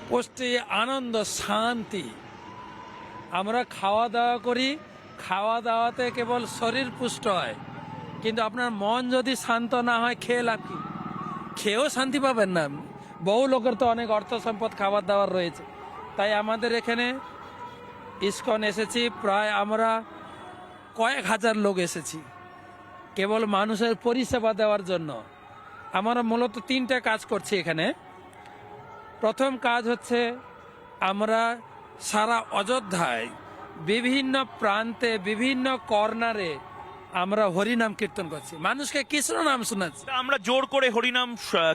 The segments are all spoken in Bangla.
পুষ্টি, আনন্দ, শান্তি। আমরা খাওয়া দাওয়া করি, খাওয়া দাওয়াতে কেবল শরীর পুষ্ট হয়, কিন্তু আপনার মন যদি শান্ত না হয় খেয়ে লাভ কি? খেয়েও শান্তি পাবেন না। বহু লোকের তো অনেক অর্থ সম্পদ, খাবার দাবার রয়েছে। তাই আমাদের এখানে ইসকন এসেছি, প্রায় আমরা কয়েক হাজার লোক এসেছি কেবল মানুষের পরিষেবা দেওয়ার জন্য। আমরা মূলত তিনটা কাজ করছি এখানে। প্রথম কাজ হচ্ছে আমরা সারা অযোধ্যায় বিভিন্ন প্রান্তে, বিভিন্ন কর্নারে আমরা হরিনাম কীর্তন করছি, মানুষকে কৃষ্ণ নাম শোনাচ্ছি। তা আমরা জোর করে হরিনাম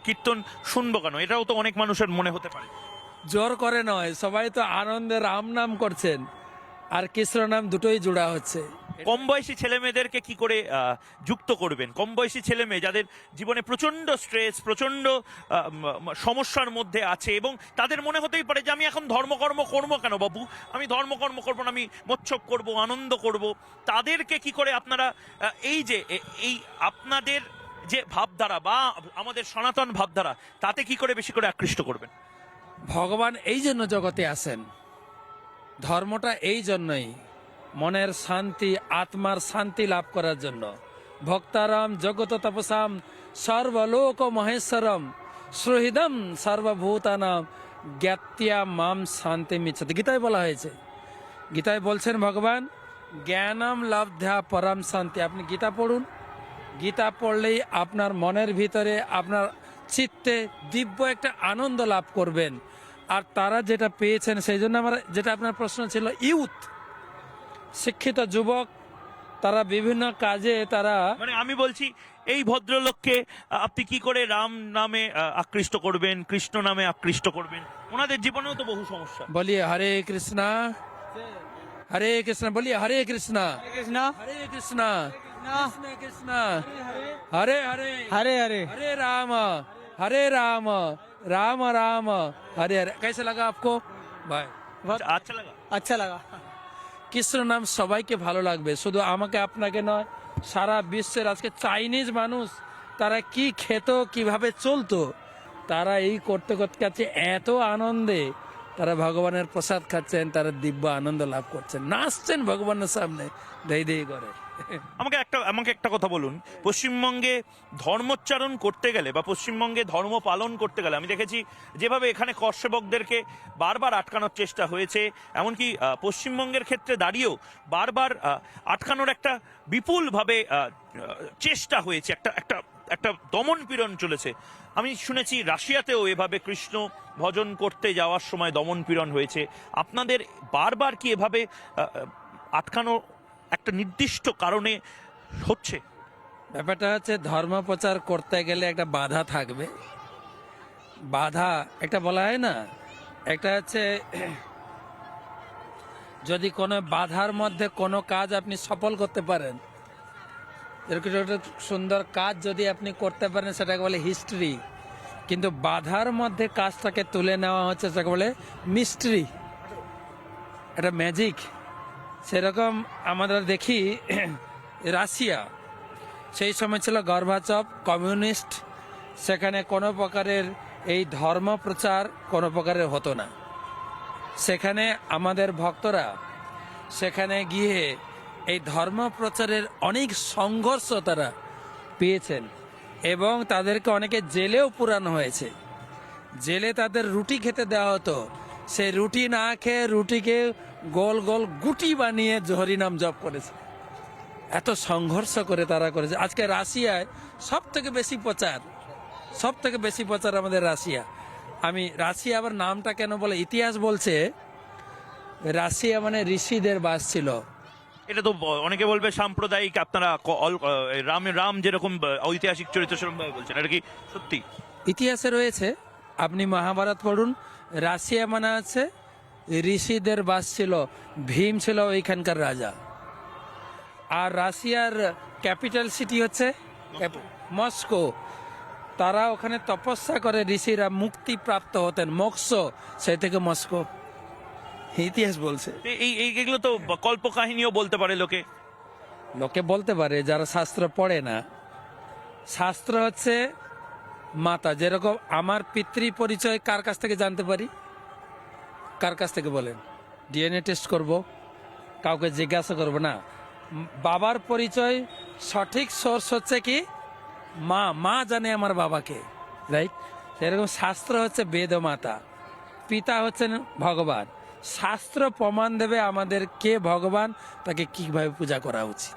কীর্তন শুনবো কেন? এটাও তো অনেক মানুষের মনে হতে পারে। জোর করে নয়, সবাই তো আনন্দে রাম নাম করছেন, আর কৃষ্ণ নাম দুটোই জোড়া হচ্ছে। কম বয়সী ছেলে মেয়েদেরকে কি করে যুক্ত করবেন? কম বয়সী ছেলে মেয়ে যাদের জীবনে প্রচন্ড স্ট্রেস, প্রচন্ড সমস্যার মধ্যে আছে, এবং তাদের মনে হতেই পারে যে আমি এখন ধর্মকর্ম করবো কেন বাবু, আমি ধর্মকর্ম করবো না, আমি মোচ্ছব করব, আনন্দ করব। তাদেরকে কি করে আপনারা এই আপনাদের যে ভাবধারা বা আমাদের সনাতন ভাবধারা, তাতে কি করে বেশি করে আকৃষ্ট করবেন? ভগবান এই জন্য জগতে আসেন, ধর্মটা এই জন্যই, মনের শান্তি, আত্মার শান্তি লাভ করার জন্য। ভক্তারাম জগত তপসাম সর্বলোক মহেশ্বরম সুহৃদম সর্বভূতানাম জ্ঞাত্যা মাম শান্তি মিচ্ছতে, গীতায় বলা হয়েছে। গীতায় বলছেন ভগবান, জ্ঞানম লব্ধা পরম শান্তি। আপনি গীতা পড়ুন, গীতা পড়লেই আপনার মনের ভিতরে, আপনার চিত্তে দিব্য একটা আনন্দ লাভ করবেন। আর তারা যেটা পেয়েছেন, সেই জন্য আমার, যেটা আপনার প্রশ্ন ছিল, ইউথ, শিক্ষিত যুবক, তারা বিভিন্ন কাজে তারা, মানে আমি বলছি এই ভদ্রলোককে আপনি কি করে রাম নামে আকৃষ্ট করবেন, কৃষ্ণ নামে আকৃষ্ট করবেন? ওনাদের জীবনেও তো বহু সমস্যা। বলিয়ে হরে কৃষ্ণা হরে কৃষ্ণ, বলিয়ে হরে কৃষ্ণা कृष्णा হরে কৃষ্ণা কৃষ্ণ কৃষ্ণ হরে হরে हरे हरे हरे राम राम राम हरे हरे। कैसे लगा आपको भाई? আচ্ছা লাগা। अच्छा लगा। কৃষ্ণ নাম সবাইকে ভালো লাগবে, শুধু আমাকে আপনাকে নয়, সারা বিশ্বের। আজকে চাইনিজ মানুষ, তারা কি খেত, কিভাবে চলতো, তারা এই করতে করতে আছে এত আনন্দে, তারা ভগবানের প্রসাদ খাচ্ছেন, তারা দিব্য আনন্দ লাভ করছেন, নাচছেন ভগবানের সামনে দেই দেই করে। আমাকে একটা কথা বলুন, পশ্চিমবঙ্গে ধর্মোচ্চারণ করতে গেলে বা পশ্চিমবঙ্গে ধর্ম পালন করতে গেলে আমি দেখেছি যেভাবে এখানে করসেবকদেরকে বারবার আটকানোর চেষ্টা হয়েছে, এমনকি পশ্চিমবঙ্গের ক্ষেত্রে দাঁড়িয়েও বারবার আটকানোর একটা বিপুলভাবে চেষ্টা হয়েছে, একটা একটা একটা দমন পীড়ন চলেছে। আমি শুনেছি রাশিয়াতেও এভাবে কৃষ্ণ ভজন করতে যাওয়ার সময় দমন পীড়ন হয়েছে। আপনাদের বারবার কি এভাবে আটকানো একটা নির্দিষ্ট কারণে হচ্ছে? ব্যাপারটা হচ্ছে, ধর্ম প্রচার করতে গেলে একটা বাধা থাকবে। বাধা একটা বলা হয় না, একটা হচ্ছে যদি কোনো বাধার মধ্যে কোনো কাজ আপনি সফল করতে পারেন, এরকম একটা সুন্দর কাজ যদি আপনি করতে পারেন, সেটাকে বলে হিস্ট্রি। কিন্তু বাধার মধ্যে কাজটাকে তুলে নেওয়া হচ্ছে, সেটাকে বলে মিস্ট্রি, এটা ম্যাজিক। সেরকম আমরা দেখি রাশিয়া, সেই সময় ছিল গর্বাচভ, কমিউনিস্ট, সেখানে কোনো প্রকারের এই ধর্ম প্রচার কোনো প্রকারের হতো না। সেখানে আমাদের ভক্তরা সেখানে গিয়ে এই ধর্ম প্রচারের অনেক সংঘর্ষ তারা পেয়েছেন, এবং তাদেরকে অনেকে জেলেও পুরানো হয়েছে। জেলে তাদের রুটি খেতে দেওয়া হতো, সেই রুটি না খেয়ে রুটিকে গোল গোল গুটি বানিয়ে হরিনাম জপ করেছে। এত সংঘর্ষ করে তারা করেছে। আজকে রাশিয়ায় সব থেকে বেশি প্রচার আমাদের রাশিয়া। আমি রাশিয়া আবার নামটা কেন বলে, ইতিহাস বলছে রাশিয়া মানে ঋষিদের বাস ছিল। এটা তো অনেকে বলবে সাম্প্রদায়িক, আপনারা রাম যেরকম ঐতিহাসিক চরিত্র সেরকম ভাবে বলছেন, এটা কি সত্যি? ইতিহাসে রয়েছে, আপনি মহাভারত পড়ুন, রাশিয়া মানে আছে ঋষিদের বাস ছিল, ভীম ছিল ওইখানকার রাজা। আর রাশিয়ার ক্যাপিটাল সিটি হচ্ছে মস্কো। তারা ওখানে তপস্যা করে, ঋষিরা মুক্তি প্রাপ্ত হতেন, মোক্ষ, সেই থেকে মস্কো। ইতিহাস বলছে। এইগুলো তো কল্পকাহিনীও বলতে পারে লোকে বলতে পারে, যারা শাস্ত্র পড়ে না। শাস্ত্র হচ্ছে মাতা, যেরকম আমার পিতৃ পরিচয় কার কাছ থেকে জানতে পারি? কার কাছ থেকে বলেন? ডিএনএ টেস্ট করব, কাউকে জিজ্ঞাসা করব না। বাবার পরিচয় সঠিক সোর্স হচ্ছে কি? মা। মা জানে আমার বাবাকে, রাইট? সেরকম শাস্ত্র হচ্ছে বেদ মাতা, পিতা হচ্ছেন ভগবান। শাস্ত্র প্রমাণ দেবে আমাদের কে ভগবান, তাকে কিভাবে পূজা করা উচিত।